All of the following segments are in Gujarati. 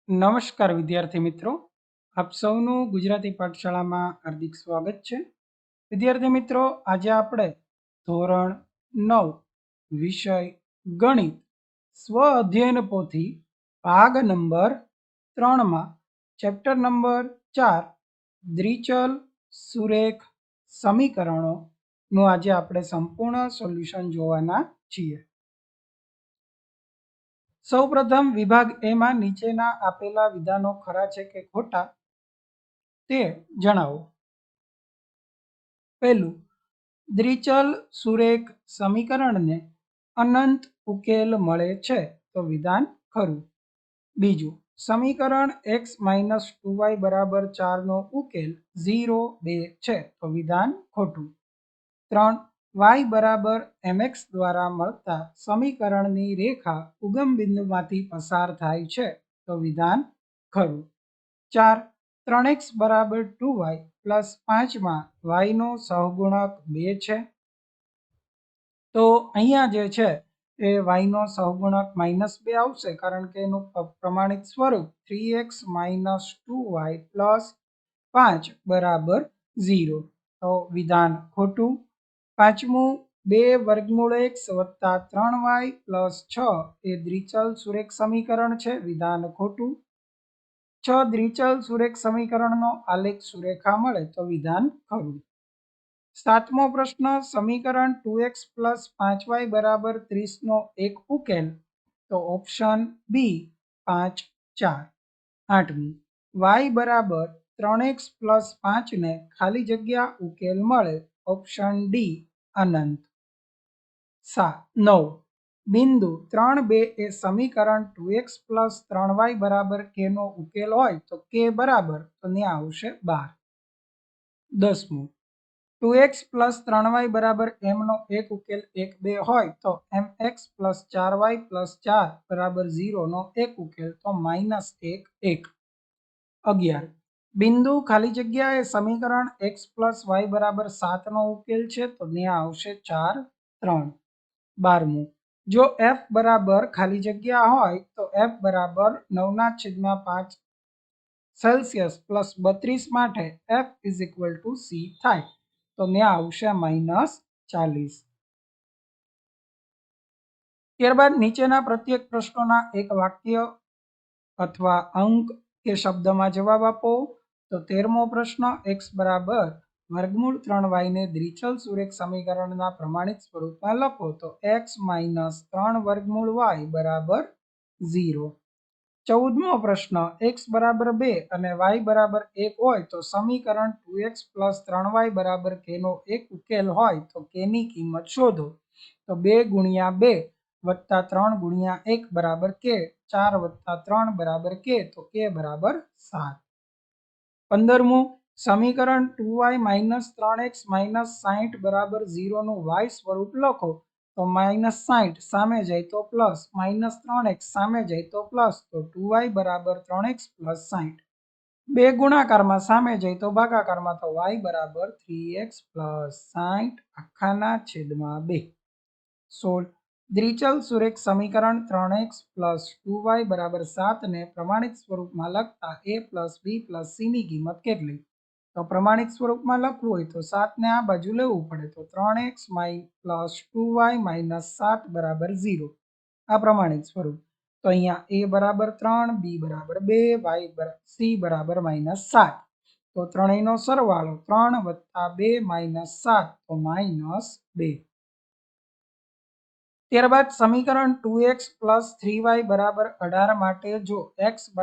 નમસ્કાર વિદ્યાર્થી મિત્રો, આપ સૌનું ગુજરાતી પાઠશાળામાં હાર્દિક સ્વાગત છે. વિદ્યાર્થી મિત્રો, આજે આપણે ધોરણ 9 વિષય ગણિત સ્વ અધ્યયન પોથી ભાગ નંબર 3માં ચેપ્ટર નંબર 4 દ્વિચલ સુરેખ સમીકરણોનું આજે આપણે સંપૂર્ણ સોલ્યુશન જોવાના છીએ. સૌપ્રથમ વિભાગ એ માં નીચેના આપેલા વિધાનો ખરા છે કે ખોટા તે જણાવો. પહેલું, દ્વિચલ સુરેખ સમીકરણને અનંત ઉકેલ મળે છે તો વિધાન ખરું. બીજું, સમીકરણ x - 2y = 4 નો ઉકેલ 0, 2 છે તો વિધાન ખોટું. 3, y = mx દ્વારા મળતા સમીકરણની રેખા ઉગમ બિંદુમાંથી પસાર થાય છે તો વિધાન ખરું. 4, 3x = 2y + 5 માં y નો સહગુણક 2 છે તો અહીંયા જે છે એ y નો સહગુણક -2 આવશે, કારણ કે એનું પ્રમાણિત સ્વરૂપ 3x - 2y + 5 = 0 તો વિધાન ખોટું. પાંચમું, 2 √ x + 3y + 6 એ દ્વિચલ સુરેખ સમીકરણ છે, વિધાન ખોટું. 6 દ્વિચલ સુરેખ સમીકરણનો આલેખ સુરેખા મળે તો વિધાન ખરું. સાતમો પ્રશ્ન, સમીકરણ 2x + 5y = 30 નો એક ઉકેલ તો ઓપ્શન બી 5, 4. આઠમું, y = 3x + 5 ને ખાલી જગ્યા ઉકેલ મળે ઓપ્શન ડી અનંત. 9, બિંદુ 3, 2 એ સમીકરણ 2x + 3y = k નો ઉકેલ હોય તો k બરાબર તો ત્યાં આવશે 12. 10મું, 2x + 3y = m નો એક ઉકેલ 1, 2 હોય તો mx + 4y + 4 = 0 નો એક ઉકેલ તો -1, 1. 11, બિંદુ ખાલી જગ્યા એ સમીકરણ x + y = 7 નો ઉકેલ છે તો ત્યાં આવશે 4, 3. 12મું, જો f બરાબર ખાલી જગ્યા હોય તો f બરાબર 9/5 સેલ્સિયસ + 32 માટે f = c થાય તો ત્યાં આવશે -40. ત્યારબાદ નીચેના પ્રત્યેક પ્રશ્નોના એક વાક્ય અથવા અંક કે શબ્દમાં જવાબ આપો. તો 13મો પ્રશ્ન, x = √3y ને દ્વિચલ સુરેખ સમીકરણના પ્રમાણિત સ્વરૂપમાં લખો તો x - 3 √y = 0. 14મો પ્રશ્ન, x = 2 અને y = 1 હોય તો સમીકરણ 2x + 3y = k નો એક ઉકેલ હોય તો k ની કિંમત શોધો. તો 2 × 2 + 3 × 1 = k, 4 + 3 = k તો k = 7. 15મું, સમીકરણ 2y - 3x - 60 = 0 નું y સ્વરૂપ લખો તો -60 સામે જાય તો પ્લસ, -3x સામે જાય તો પ્લસ તો 2y = 3x + 60. 2 ગુણાકારમાં સામે જાય તો ભાગાકારમાં તો y = 3x + 60/2. 16, દ્વિચલ સુરેખ સમીકરણ 3x + 2y = 7 ને પ્રમાણિત સ્વરૂપમાં લખતા a + b + c ની કિંમત કેટલી? તો પ્રમાણિત સ્વરૂપમાં લખવું હોય તો 7 ને આ બાજુ લેવું પડે તો 3x + 2y - 7 = 0. આ પ્રમાણિત સ્વરૂપ. તો અહીંયા a = 3, b = 2, c = -7. તો ત્રણેયનો સરવાળો 3 + 2 - 7 તો -2. ત્યારબાદ સમીકરણ 2x + 3y = 18 માટે જો x =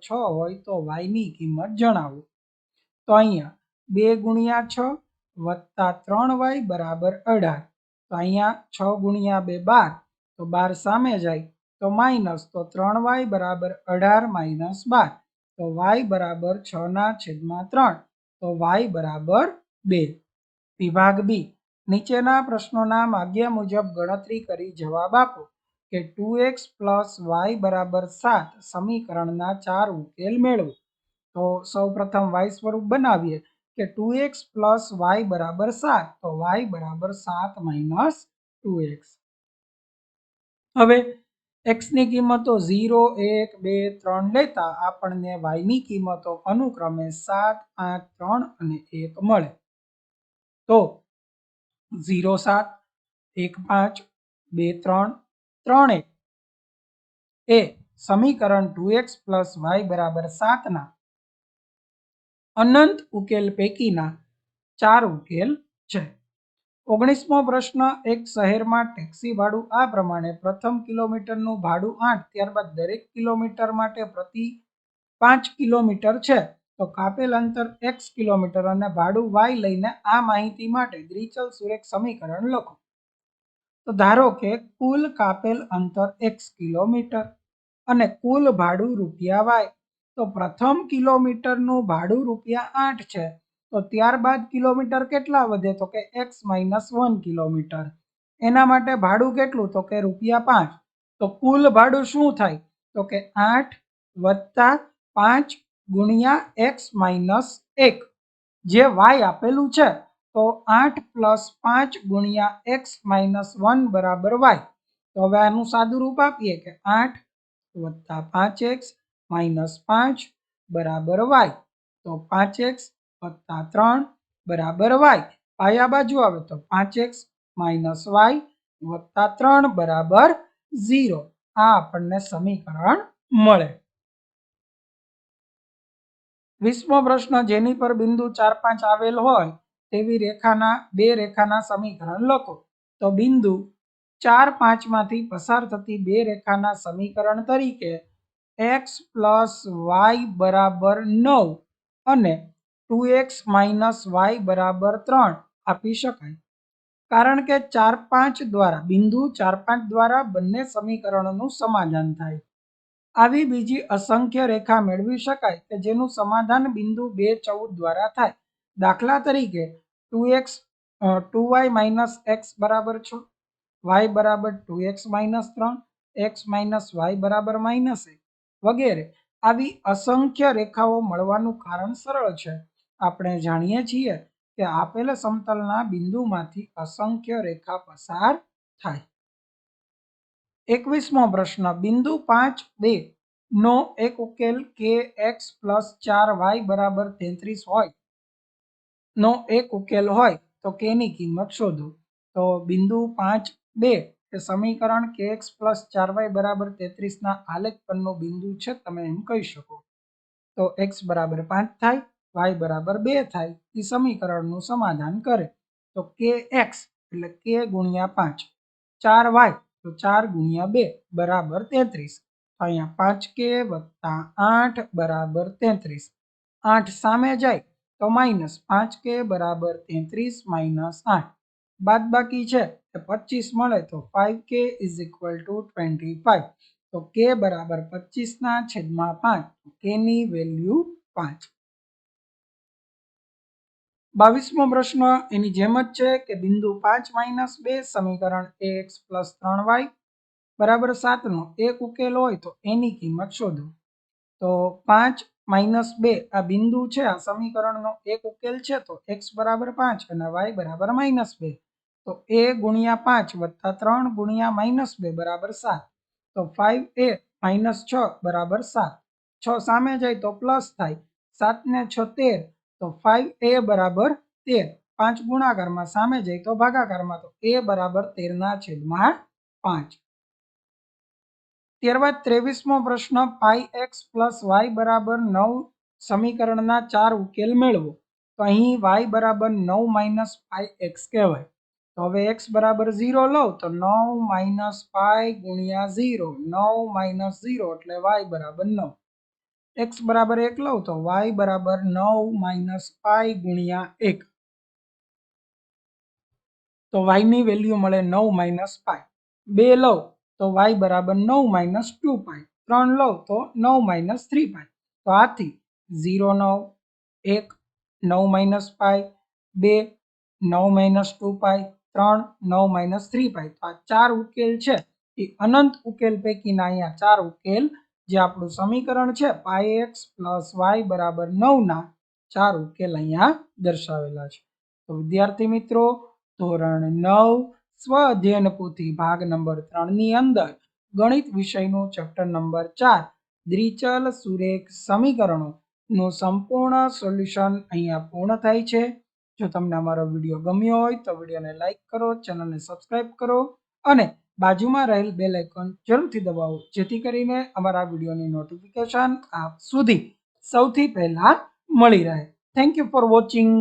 6 હોય તો y ની કિંમત જણાવો. તો અહીંયા 2 × 6 + 3y = 18. તો અહીંયા 6 × 2 = 12 તો 12 સામે જાય તો માઇનસ તો 3y = 18 - 12 તો y = 6/3 તો y = 2. વિભાગ બી, નીચેના પ્રશ્નોના માગ્યા મુજબ ગણતરી કરી જવાબ આપો કે 2x + y = 7 સમીકરણના 4 ઉકેલ મેળવો. તો સૌપ્રથમ y સ્વરૂપ બનાવીએ કે 2x + y = 7 તો y = 7 - 2x. હવે x ની કિંમતો 0, 1, 2, 3 લેતા આપણને y ની કિંમતો અનુક્રમે 7, 8, 3 અને 1 મળે. તો 0, 7, 1, 5, 2, 3, 3, 1 એ સમીકરણ 2x + y = 7 ના અનંત ઉકેલ પૈકીના 4 ઉકેલ છે. 19મો પ્રશ્ન, એક શહેરમાં ટેક્સી ભાડું આ પ્રમાણે: પ્રથમ કિલોમીટરનું ભાડું 8, ત્યારબાદ દરેક કિલોમીટર માટે પ્રતિ 5 કિલોમીટર છે. તો કાપેલ અંતર x કિલોમીટર અને ભાડું y લઈને આ માહિતી માટે દ્વિચલ સુરેખ સમીકરણ લખો. તો ધારો કે કુલ કાપેલ અંતર x કિલોમીટર અને કુલ ભાડું રૂપિયા y. તો પ્રથમ કિલોમીટરનું ભાડું રૂપિયા 8 છે. તો ત્યારબાદ કિલોમીટર કેટલા વધે? તો કે x - 1 કિલોમીટર. એના માટે ભાડું કેટલું? તો કે રૂપિયા 5. તો કુલ ભાડું શું થાય? તો કે 8 + 5 × x - 1 જે y આપેલું છે. તો 8 + 5 × x - 1 = y. તો હવે આનું સાદું રૂપ આપીએ કે 8 + 5x - 5 = y. તો 5x + 3 = y. પાયા બાજુ આવે તો 5x - y + 3 = 0. આ આપણને સમીકરણ મળે. 20મો પ્રશ્ન, જેની પર બિંદુ 4, 5 આવેલ હોય તેવી બે રેખાના સમીકરણ લખો. તો બિંદુ 4, 5 માંથી પસાર થતી બે રેખાના સમીકરણ તરીકે x + y = 9 અને 2x - y = 3 આપી શકાય. કારણ કે 4, 5 દ્વારા બિંદુ 4, 5 દ્વારા બંને સમીકરણોનું સમાધાન થાય. આવી બીજી અસંખ્ય રેખા મેળવી શકાય કે જેનું સમાધાન બિંદુ 2, 14 દ્વારા થાય. દાખલા તરીકે 2y - x = 6, y = 2x - 3, x - y = -1 વગેરે. આવી અસંખ્ય રેખાઓ મળવાનું કારણ સરળ છે. આપણે જાણીએ છીએ કે આપેલ સમતલના બિંદુમાંથી અસંખ્ય રેખા પસાર થાય. 21મો પ્રશ્ન, બિંદુ 5, 2 નો એક ઉકેલ kx + 4y = 33 હોય નો એક ઉકેલ હોય તો k ની કિંમત શોધો. તો બિંદુ 5, 2 એ સમીકરણ kx + 4y = 33 ના આલેખ પરનું બિંદુ છે, તમે એમ કહી શકો. તો x = 5 થાય, y = 2 થાય. એ સમીકરણનું સમાધાન કરે. તો kx એટલે k × 5, 4y તો 4 × 2 = 33. અહીંયા 5k + 8 = 33. 8 સામે જાય તો -5k = 33 - 8. બાદબાકી છે એ 25 મળે તો 5k = 25. તો k = 25/5. k ની વેલ્યુ 5. 22મો પ્રશ્ન એની જેમ જ છે કે બિંદુ 5 - 2 સમીકરણ ax + 3y = 7 નો એક ઉકેલ હોય તો એની કિંમત શોધો. તો 5 - 2 આ બિંદુ છે, આ સમીકરણનો એક ઉકેલ છે. તો x = 5 અને y = -2. તો a × 5 + 3 × -2 = 7. તો 5a - 6 = 7. 6 સામે જાય તો પ્લસ થાય. 7 ને 6 13. તો 5a = 13. 5 ગુણાકારમાં સામે જાય તો ભાગાકારમાં. તો a = 13/5. ત્યારબાદ 23મો પ્રશ્ન, πx + y = 9 સમીકરણના 4 ઉકેલ મેળવો. તો અહીં y = 9 - πx કહેવાય. તો હવે x = 0 લો તો 9 - π × 0. 9 - 0 એટલે y = 9. x = 1 લો તો y = 9 - π × 1. તો y ની વેલ્યુ મળે 9 - π. 2 લો તો y = 9 - 2π. 3 લો તો 9 - 3π. તો આથી 0, 9, 1, 9 - π, 2, 9 - 2π, 3, 9 - 3π. તો આ 4 ઉકેલ છે એ અનંત ઉકેલ પૈકીના અહીંયા 4 ઉકેલ જે આપણું સમીકરણ છે πx + y = 9 ના 4 ઉકેલ અહીંયા દર્શાવેલા છે. તો વિદ્યાર્થી મિત્રો, ધોરણ 9 સ્વ અધ્યયન પોથી ભાગ નંબર 3 ની અંદર ગણિત વિષયનું ચેપ્ટર નંબર 4 દ્વિચલ સુરેખ સમીકરણોનું સંપૂર્ણ સોલ્યુશન અહીંયા પૂર્ણ થાય છે. જો તમને અમારો વિડીયો ગમ્યો હોય તો વિડીયોને લાઈક કરો, ચેનલને સબસ્ક્રાઈબ કરો અને બાજુમાં રહેલ બેલ આઇકોન જરૂરથી દબાવો, જેથી કરીને અમારા વિડીયોની નોટિફિકેશન આપ સુધી સૌથી પહેલા મળી રહે. Thank you for watching.